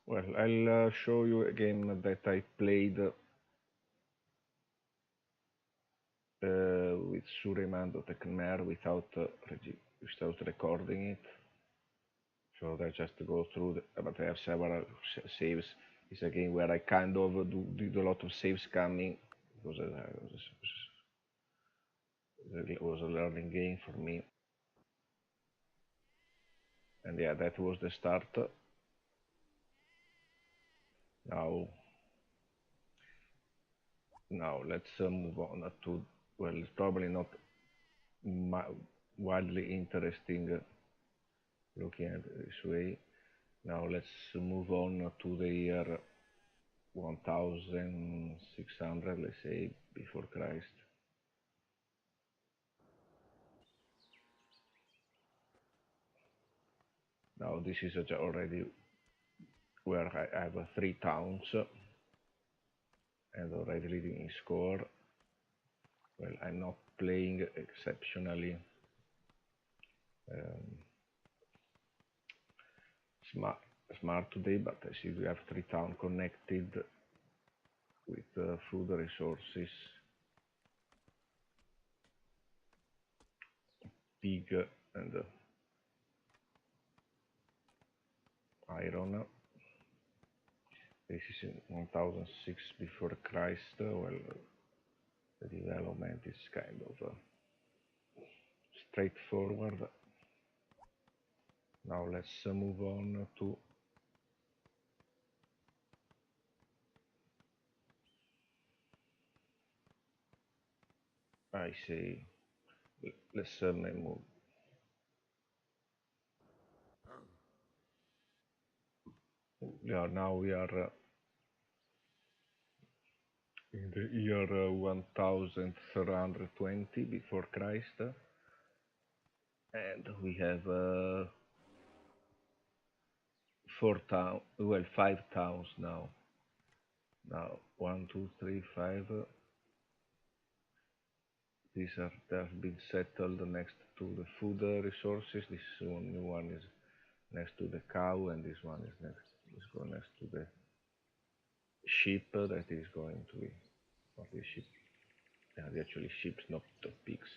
Well, I'll show you a game that I played with Suremando the Khmer without recording it. So I just go through, but I have several saves. It's a game where I kind of did a lot of save scamming because it was a learning game for me. And yeah, that was the start. Now, now let's move on to, well, it's probably not wildly interesting looking at it this way. Now let's move on to the year 1600, let's say, before Christ. Now this is already where I have three towns and already leading in score. Well, I'm not playing exceptionally um, smart, smart today, but I see we have three towns connected with food resources, pig and iron. This is in 1006 before Christ. Well, the development is kind of straightforward. Now let's move on to I say let's move. Yeah, now we are in the year 1320 before Christ, and we have five towns now. Now, one, two, three, five. These are they have been settled next to the food resources. This new one is next to the cow, and this one is going next to the sheep that is going to be, or the sheep. Yeah, actually sheep, not the pigs.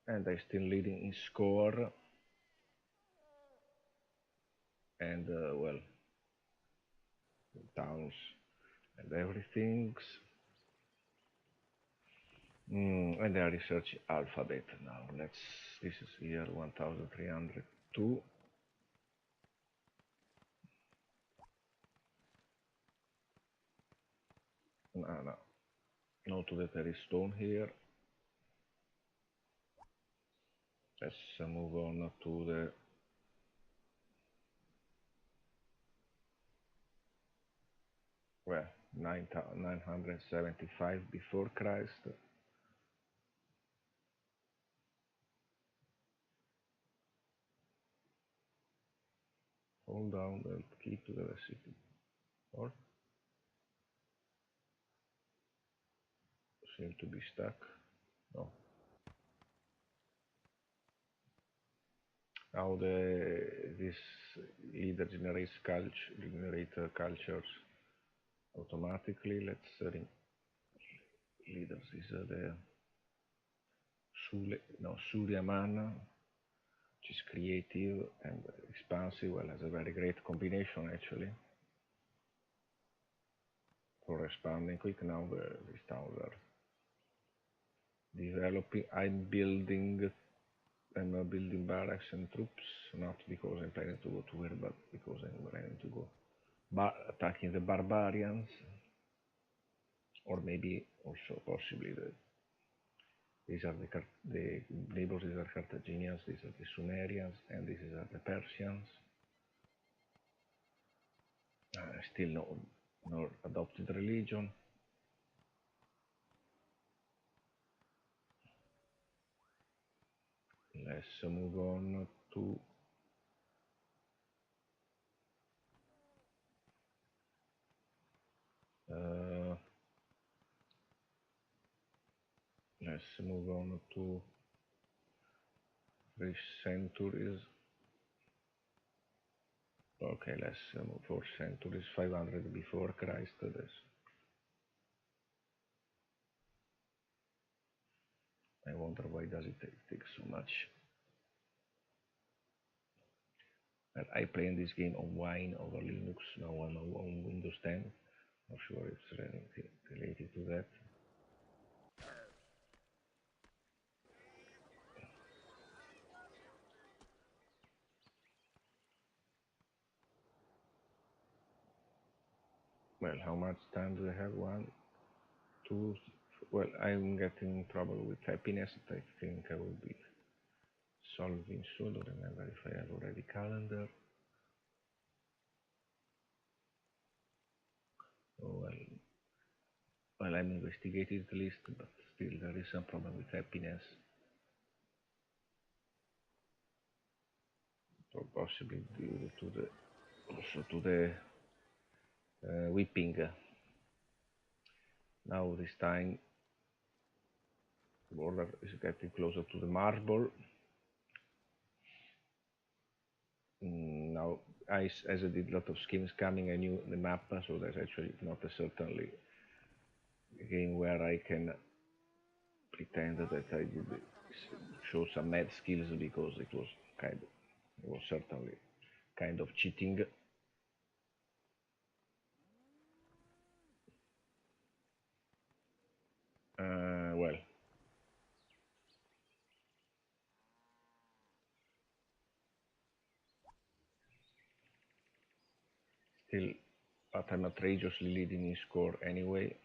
And I still leading in score. And well, towns and everything. And they are researching alphabet now. This is year 1302. No, no to the Terry stone here. Let's move on to the well 975 before Christ. Hold down the key to the recipe. Or seem to be stuck. No. Now this leader generates cultures automatically. Let's leaders is the Suryaman, which is creative and expansive. Well, has a very great combination actually for expanding quick. Now these towns are developing. I'm building barracks and troops, not because I'm planning to go to war, but because I'm planning to go attacking the barbarians, or maybe also possibly these are the neighbors. These are Carthaginians. These are the Sumerians, and these are the Persians. Still no adopted religion. Let's move on to uh, let's move on to 3 centuries. Okay, let's move 4 centuries, 500 before Christ. I wonder why does it take so much. And I play in this game on Wine over Linux. Now I'm on Windows 10. Not sure if it's anything related to that. Well, how much time do I have? One, two. Well, I'm getting trouble with happiness that I think I will be solving soon. Don't remember if I have already calendar. Oh, well, I'm investigating the list, but still there is some problem with happiness. So possibly due to the also to the whipping. Now this time the border is getting closer to the marble. Now, as I did a lot of schemes coming, I knew the map, so there's actually not a certainly a game where I can pretend that I did show some mad skills because it was certainly kind of cheating. Well, still, but I'm outrageously leading in score anyway.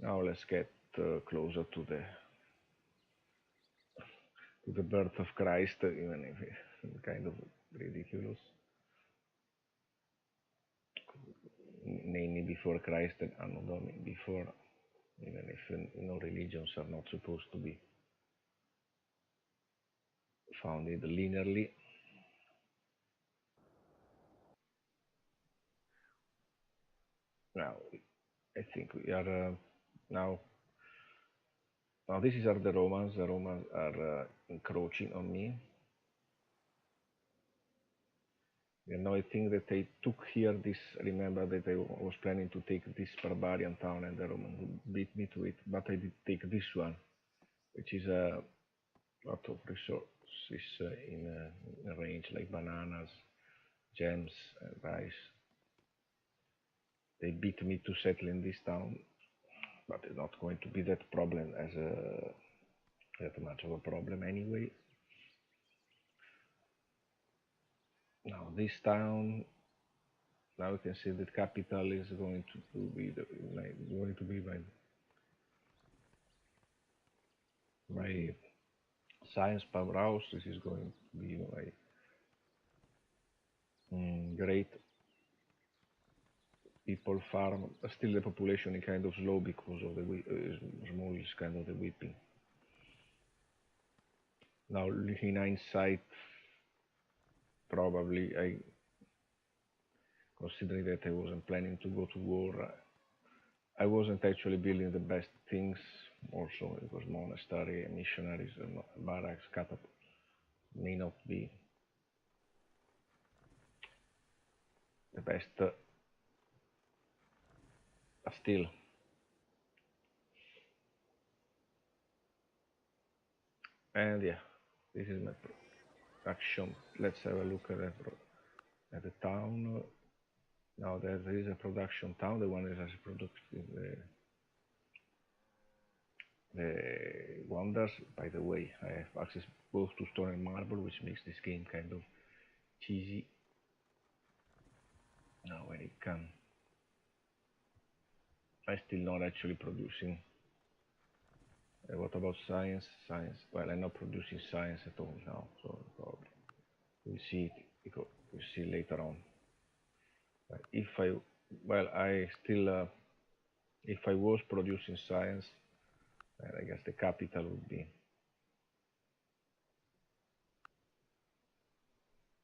Now let's get closer to the birth of Christ, even if it's kind of ridiculous. Namely before Christ and Anno Domini before, even if religions are not supposed to be founded linearly. Now, I think we are now. Now, these are the Romans. The Romans are encroaching on me. And now I think that I took here this. Remember that I was planning to take this barbarian town, and the Romans beat me to it. But I did take this one, which is a lot of resources in a range like bananas, gems, and rice. They beat me to settle in this town, but it's not going to be that problem as that much of a problem anyway. Now this town, now we can see that capital is going to be my science powerhouse. This is going to be my great people farm. Still the population is kind of slow because of the small is kind of the whipping. Now in hindsight, probably I considering that I wasn't planning to go to war. I wasn't actually building the best things. Also, it was monastery, missionaries, barracks, catapult may not be the best, but still. And yeah, this is my production. Let's have a look at the town. Now there is a production town. The one is as productive. The wonders. By the way, I have access both to stone and marble, which makes this game kind of cheesy. Now when it comes, I'm still not actually producing. What about science? Science. Well, I'm not producing science at all now, so probably we'll see it. We'll see later on. If I, well, I still, if I was producing science, I guess the capital would be,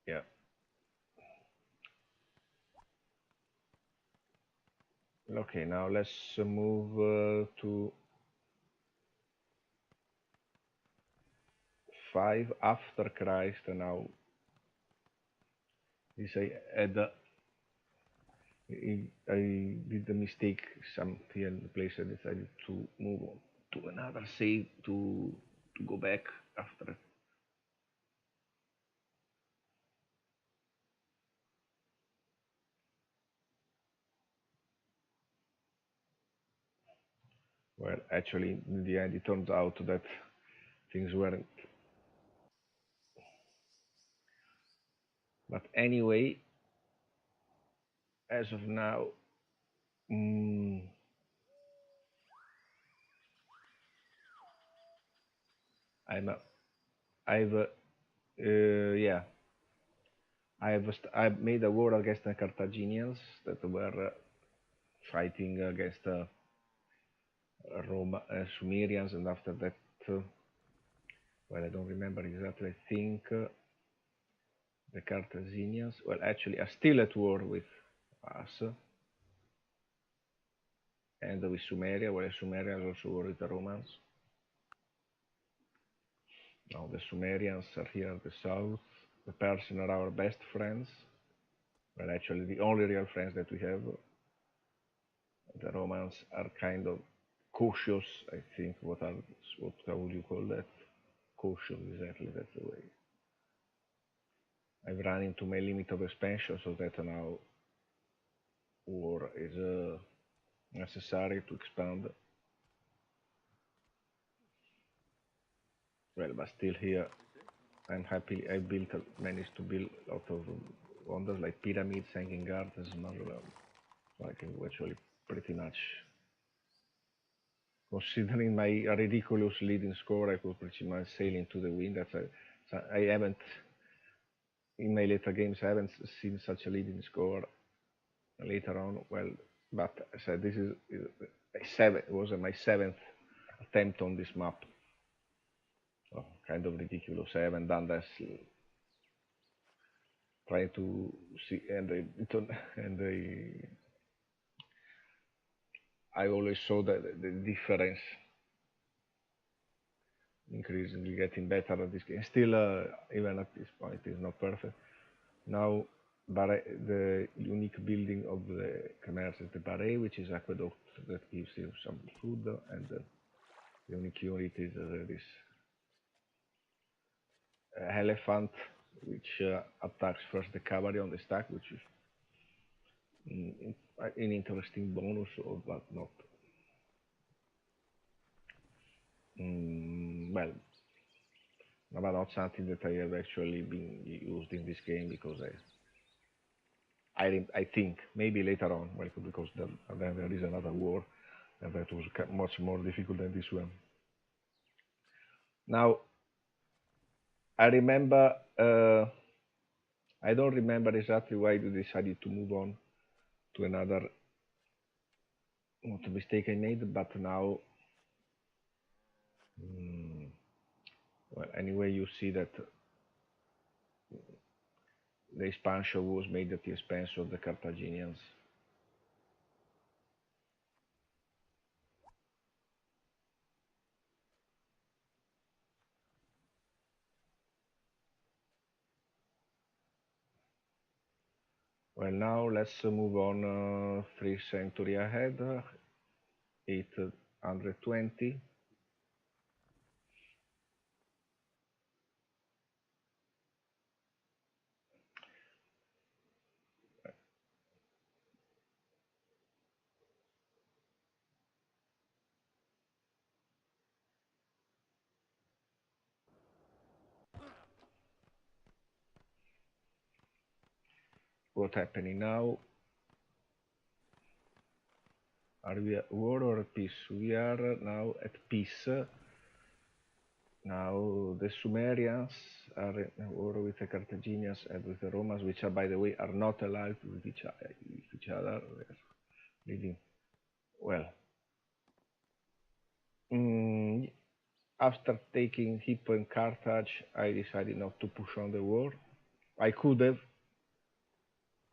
yeah. Okay, now let's move to 5 after Christ. Now this I had I did the mistake some here in the place. I decided to move on to another save to go back after. Well, actually, in the end, it turns out that things weren't. But anyway, as of now, mm, I'm I've yeah, I've made a war against the Carthaginians that were fighting against Roma, Sumerians, and after that, well, I don't remember exactly. I think the Carthaginians, well, actually, are still at war with us and with Sumeria, whereas Sumeria is also war with the Romans. Now the Sumerians are here at the south. The Persians are our best friends. Well, actually, the only real friends that we have. The Romans are kind of cautious, I think. How would you call that? Cautious, exactly. That's the way. I've run into my limit of expansion, so that now war is necessary to expand. Well, but still here, I'm happy. I managed to build a lot of wonders like pyramids, hanging gardens, mausoleum. So I can actually pretty much, considering my ridiculous leading score, I could pretty much sail into the wind. I haven't in my later games. I haven't seen such a leading score later on. Well, but I said this is was my seventh attempt on this map. Oh, kind of ridiculous. I haven't done this. Trying to see, I always saw the difference increasingly getting better at this game. Still, even at this point, it's not perfect. Now, the unique building of the Khmer is the Barret, which is aqueduct that gives you some food, and the unique unit is this elephant, which attacks first the cavalry on the stack, which is an interesting bonus, but not well, but not something that I have actually been used in this game because I think maybe later on, well, because then there is another war, and that was much more difficult than this one. Now, I remember, I don't remember exactly why you decided to move on to another, not a mistake I made, but now, well, anyway, you see that the expansion was made at the expense of the Carthaginians. Well, now let's move on 3 century ahead, 820. What's happening now? Are we at war or at peace? We are now at peace. Now the Sumerians are at war with the Carthaginians and with the Romans, which are, by the way, are not allied with each other. Leading well. After taking Hippo and Carthage, I decided not to push on the war. I could have,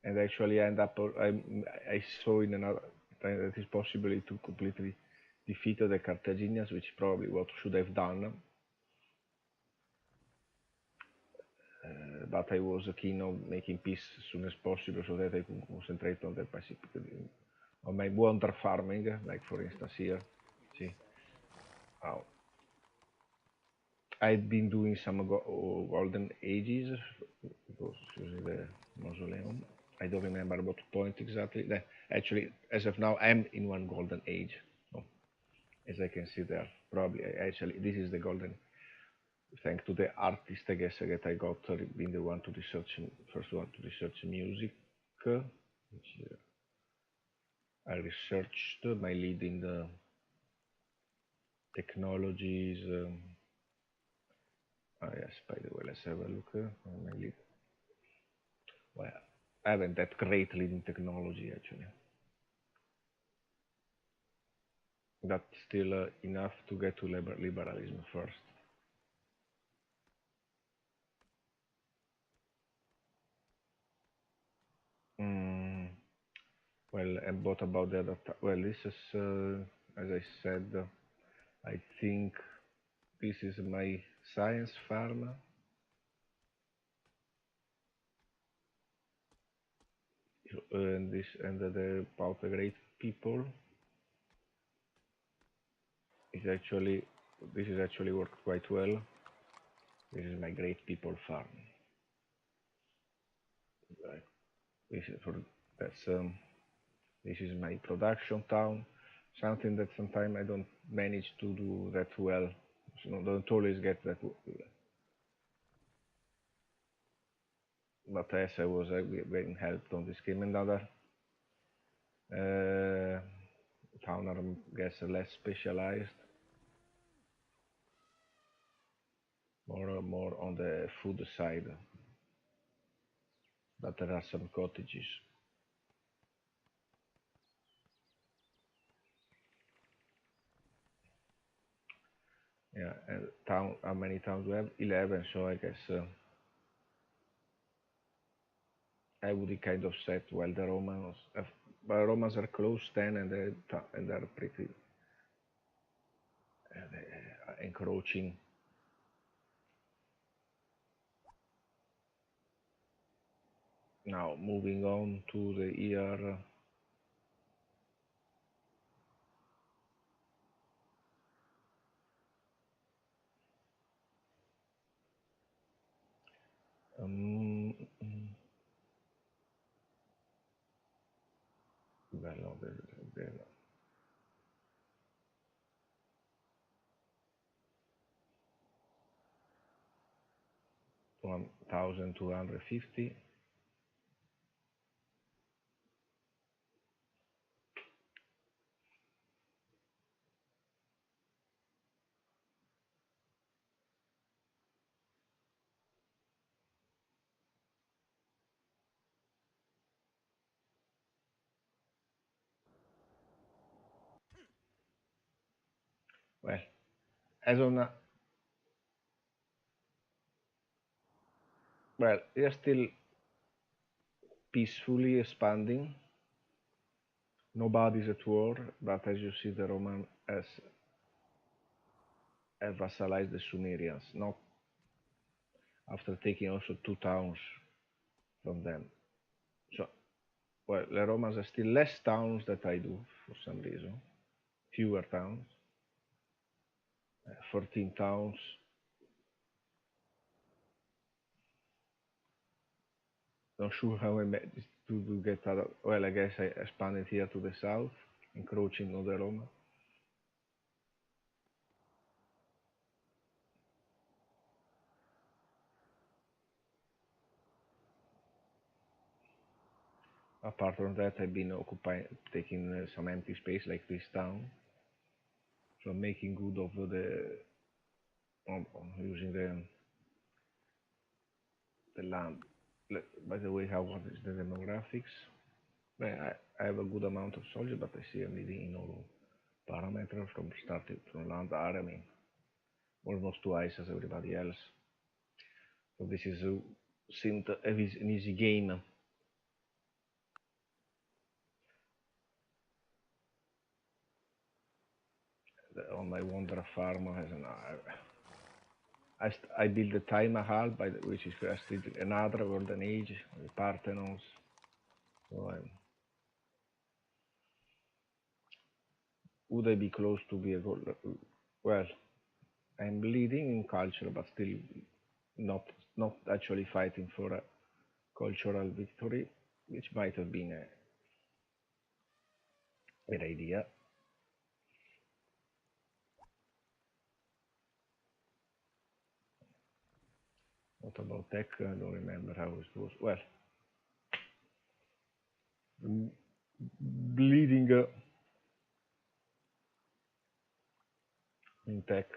and actually end up. I saw in another time that it's possible to completely defeat the Carthaginians, which probably what should have done. but I was keen on making peace as soon as possible so that I could concentrate on the Pacific, on my wonder farming, like for instance here. See, how I've been doing some golden ages because using the mausoleum. I don't remember what point exactly. Actually, as of now, I'm in one golden age. So, as I can see there, probably actually this is the golden. Thanks to the artist, I guess that I got being the one to research first one to research music, which I researched my lead in the technologies. Yes, by the way, let's have a look. My lead. Well, I haven't that great lead in technology actually. That's still enough to get to liberalism first. Mm, well, and what about the other? Well, this is, as I said, I think this is my science farm, and this and the about the great people is actually this is actually worked quite well. This is my great people farm. Right. This is for that's this is my production town. Something that sometimes I don't manage to do that well. So don't always get that. But as I was getting helped on this game, another uh, town are, I guess, less specialized, more on the food side. But there are some cottages. Yeah, and town. How many towns we have? 11. So I guess I would kind of set while the Romans, but Romans are close 10, and they're pretty encroaching. Now moving on to the year. Um, well, no, the 1250. Well, as of now, well, they are still peacefully expanding. Nobody's at war, but as you see, the Roman has vassalized the Sumerians, not after taking also two towns from them. So, well, the Romans have still less towns than I do for some reason, fewer towns, 14 towns. Not sure how I managed to get other. Well, I guess I expanded here to the south, encroaching on the Roma. Apart from that, I've been occupying, taking some empty space like this town. So making good of using the land. By the way, how what is the demographics? Well, I have a good amount of soldiers, but I see I'm leading in all parameters from starting from land army, almost twice as everybody else. So this is seemed an easy game. On my Wonder Farm has an. I built the Taj Mahal, which is still another golden age, the Parthenons. So would I be close to be a gold? Well, I'm leading in culture, but still not not actually fighting for a cultural victory, which might have been a bad idea. What about tech? I don't remember how it was. Well, bleeding in tech.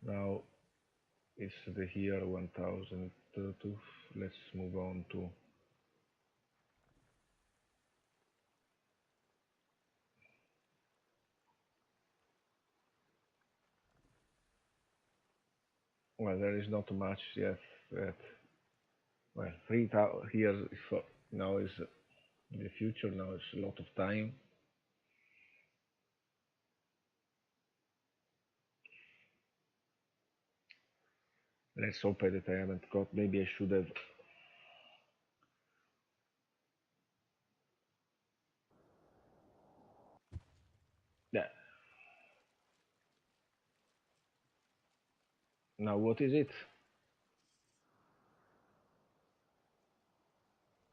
Now it's the year 1002. Let's move on to. Well, there is not much yet. Yet. Well, 3,000 years for now is in the future. Now it's a lot of time. Let's hope that I haven't got. Maybe I should have. Yeah. Now what is it?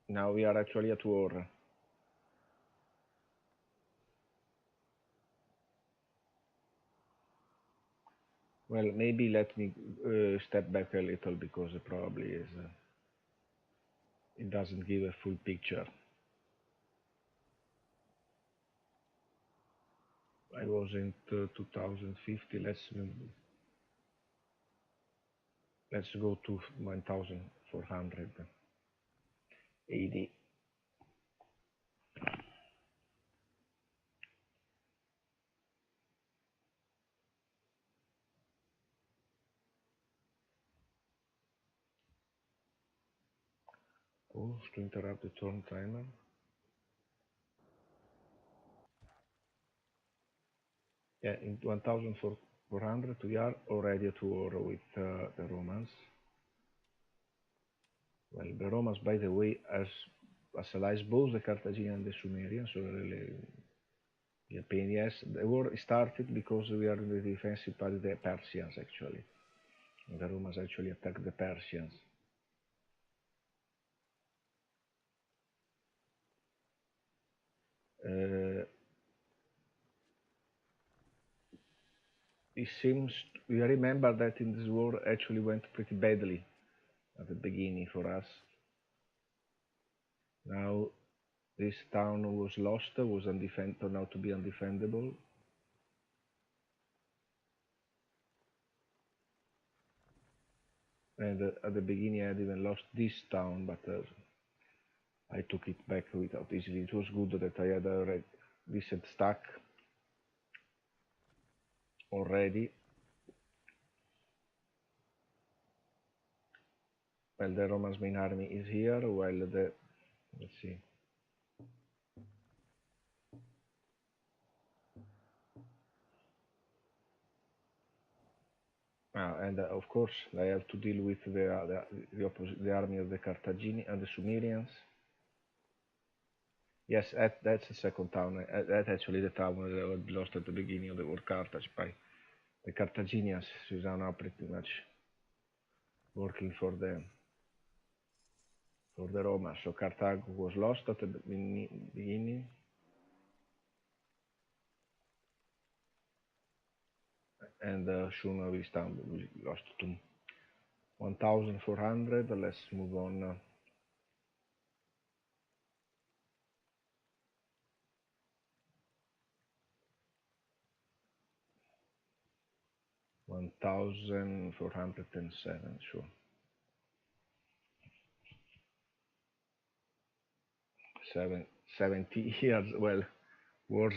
Now we are actually at war. Well, maybe let me step back a little because it probably is. It doesn't give a full picture. I was in 2050. Let's go to 1400 AD. Pause to interrupt the turn timer. Yeah, in 1400 we are already at war with the Romans. Well, the Romans, by the way, has assailed both the Carthaginians and the Sumerians, so really, the pain, yes. The war started because we are in the defensive part of the Persians, actually. The Romans actually attacked the Persians. Uh, it seems, we remember that in this war actually went pretty badly at the beginning for us. Now this town was lost, was turned out to be undefendable. And at the beginning I had even lost this town, but I took it back without easily. It was good that I had a decent stack already. Well, the Romans' main army is here, while let's see. And of course, I have to deal with the army of the Carthaginians and the Sumerians. Yes, that's the second town. That's actually the town that I lost at the beginning of the war, Carthage, by the Carthaginians, who are now pretty much working for the Romans. So Carthage was lost at the beginning, and soon this town we lost to 1,400. Let's move on. 1,407, sure. 70 years, well, wars.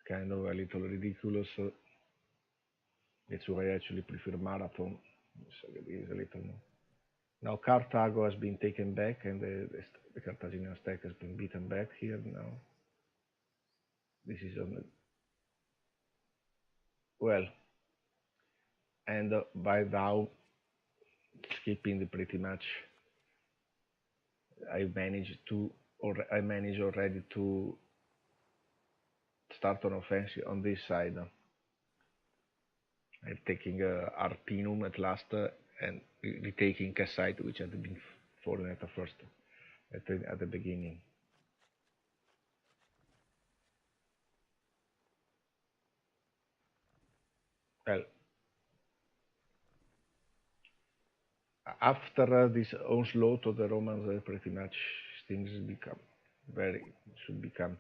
Kind of a little ridiculous. That's why I actually prefer marathon. So it is a little more. Now Carthago has been taken back, and the Carthaginian stack has been beaten back here now. This is on the, well, and by now, skipping the pretty much, I managed already to start an offensive on this side. I'm taking Arpinum at last and retaking Cassite, which had been fallen at the first, at the beginning. Well, after this onslaught of the Romans, pretty much things should become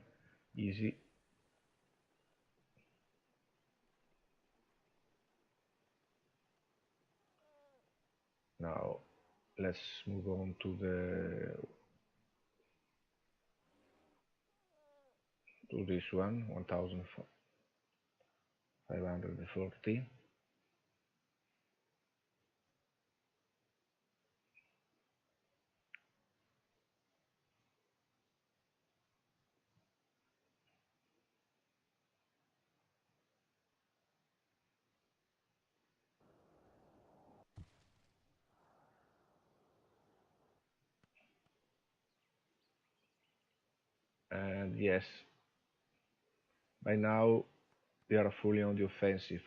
easy. Now, let's move on to this one, 1540. And yes, by now they are fully on the offensive.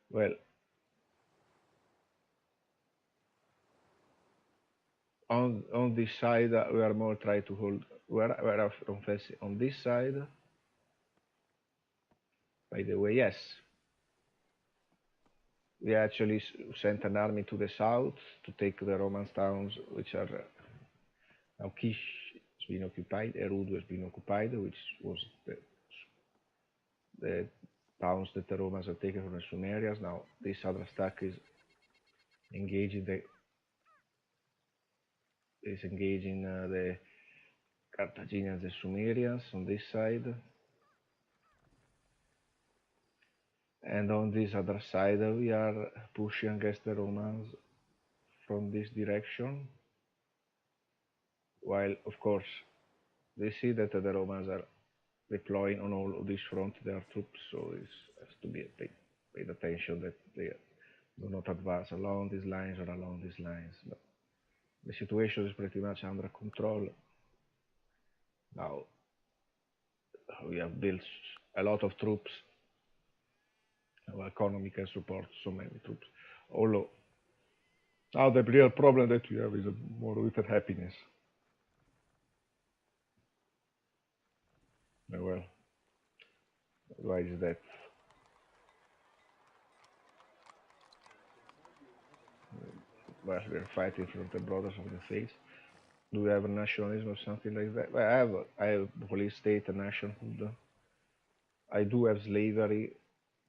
Well, on this side we are more trying to hold. We are offensive on this side. By the way, yes, we actually sent an army to the south to take the Roman towns, which are now Kish has been occupied, Erudu has been occupied, which was the towns that the Romans have taken from the Sumerians. Now this other stack is engaging the Carthaginians, the Sumerians on this side, and on this other side we are pushing against the Romans from this direction. While of course they see that the Romans are deploying on all of this front their troops, so it has to be paid attention that they do not advance along these lines or along these lines. But the situation is pretty much under control. Now we have built a lot of troops. Our economy can support so many troops. Although now the real problem that we have is more with happiness. Well, why is that? Well, we're fighting for the brothers of the faith. Do we have a nationalism or something like that? Well, I have police state, a nationhood. I do have slavery.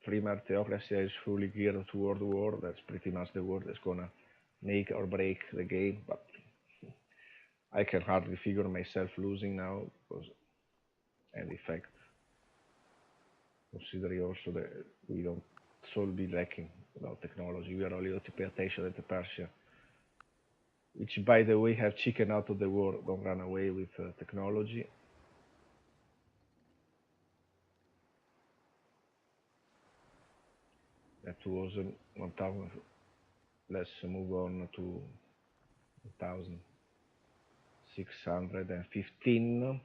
Free martiocracy is fully geared toward war. That's pretty much the war that's gonna make or break the game. But I can hardly figure myself losing now because, and in fact, considering also that we don't solely lacking about technology, we are only to pay attention at the Persia, which by the way have chicken out of the war, don't run away with technology. That was 1000. Let's move on to 1615.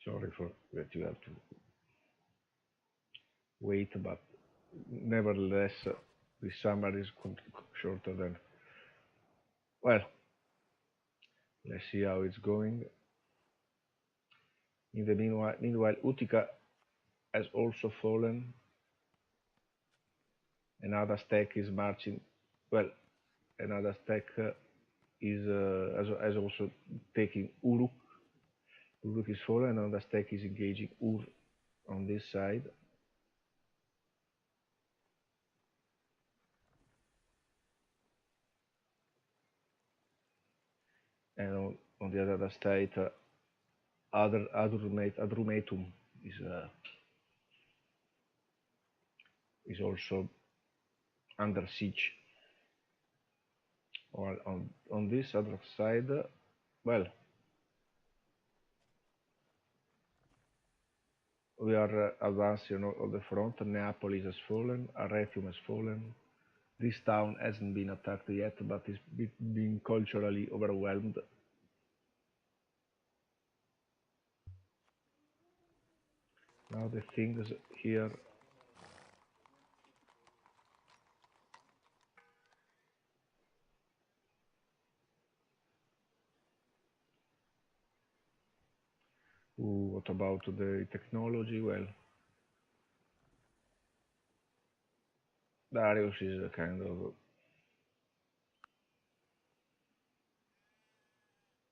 Sorry for that you have to wait, but nevertheless, this summary is shorter than. Well, let's see how it's going. In the meanwhile, Utica has also fallen. Another stack is marching. Well, another stack has also taken Uruk. Uruk is fallen. Another stack is engaging Ur on this side. and on the other side, other Adrumetum is also under siege. Or on this other side, well, we are advancing on the front. Neapolis has fallen, Arretium has fallen. This town hasn't been attacked yet, but is being culturally overwhelmed. Now the things here. Ooh, what about the technology? Well, Darius is a kind of.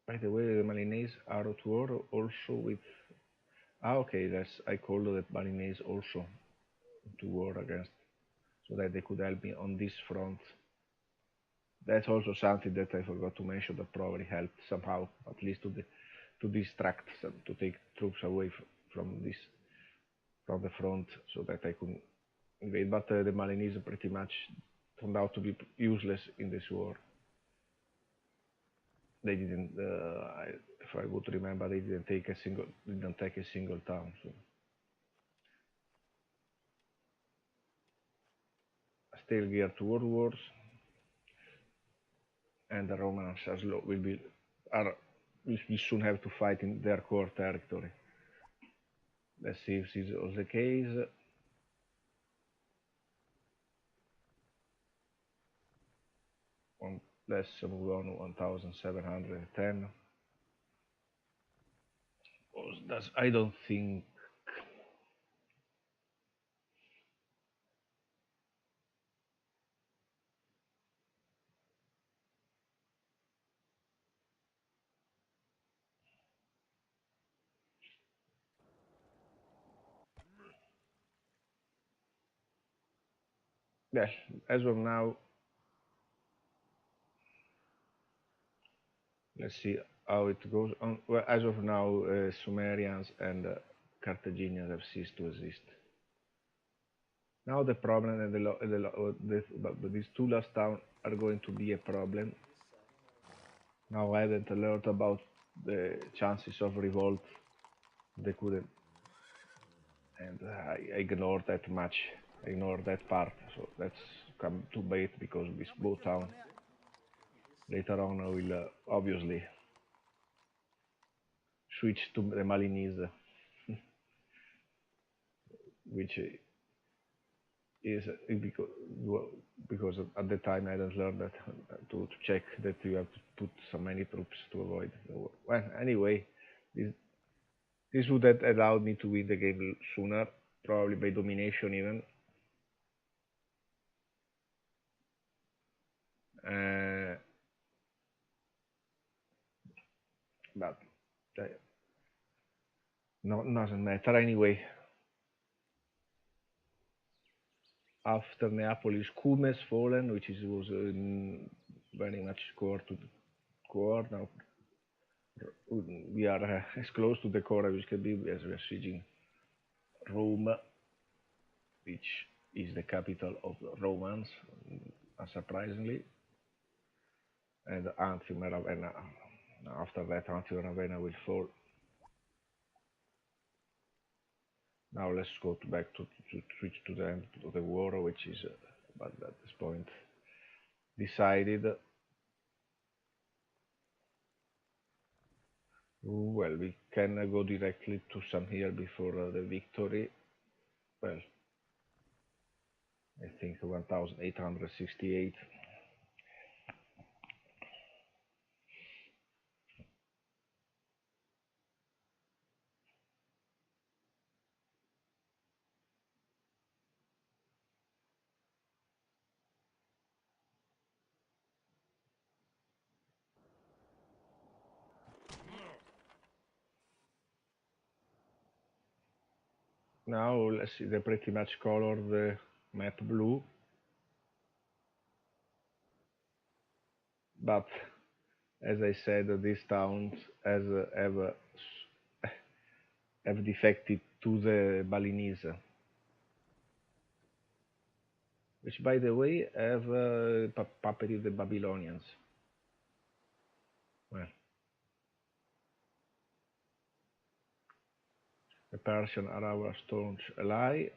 By the way, the Malinese are at war also with. Ah, okay, that's I called the Malinese also to war against, so that they could help me on this front. That's also something that I forgot to mention that probably helped somehow, at least to distract some, to take troops away from this from the front, so that I could invade. But the Malinese pretty much turned out to be useless in this war. They didn't, if I would remember, they didn't take a single town. So. Still geared to world wars, and the Romans will soon have to fight in their core territory. Let's see if this is the case. Let's move on 1710. I don't think. Yes, as of now, let's see how it goes on. Well, as of now, Sumerians and Carthaginians have ceased to exist. Now the problem and these two last towns are going to be a problem. Now I haven't learned about the chances of revolt. They couldn't, and I ignored that much. I ignored that part. So let's come to bait because this boat town. Later on, I will obviously switch to the Malinese, which is because at the time I didn't learn that to check that you have to put so many troops to avoid the war. Well, anyway, this would have allowed me to win the game sooner, probably by domination even. But no, doesn't matter anyway. After Neapolis, Cumes fallen, which was very much core to the core. Now we are as close to the core as we can be as we are sieging Rome, which is the capital of the Romans, unsurprisingly. And Antium and Ravenna. After that, Antium and Ravenna will fall. Now let's go back to switch to the end of the war, which is, but at this point, decided. Well, we can go directly to some here before the victory. Well, I think 1868. Now let's see, they pretty much colored the map blue, but As I said, these towns have defected to the Balinese, which, by the way, have puppeted the Babylonians. Well, the Persians are our staunch ally,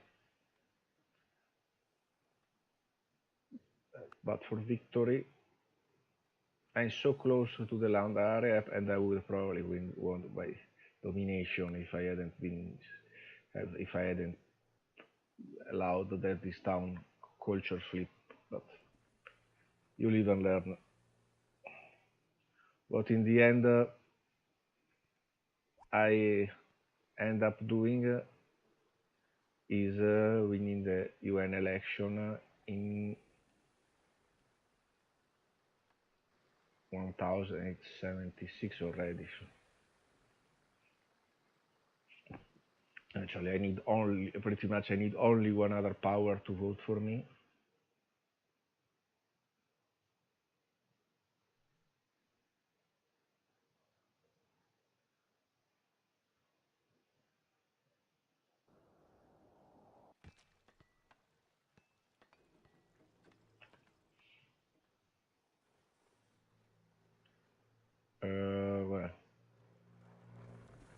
but for victory, I'm so close to the land area, and I would probably won by domination if I hadn't allowed that this town culture flip. But you live and learn. What in the end I end up doing is winning the UN election in 1076 already. Actually, I need only one other power to vote for me.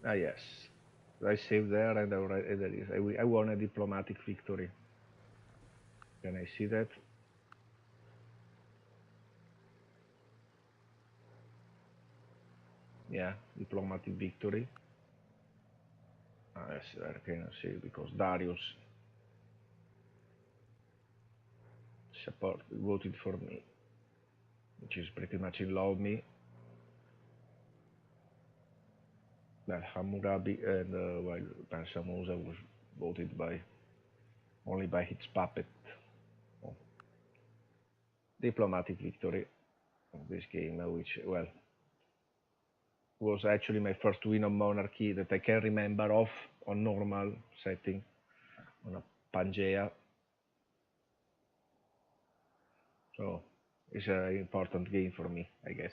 Well, yes, I saved there, and there is. I won a diplomatic victory. Can I see that? Yeah, diplomatic victory. Yes, I can see because Darius voted for me, which is pretty much in love with me. Well, Hammurabi and while Pansa Musa was voted by only by his puppet. Oh. Diplomatic victory of this game, which was actually my first win on monarchy that I can remember of on normal setting on a Pangea. So it's an important game for me, I guess.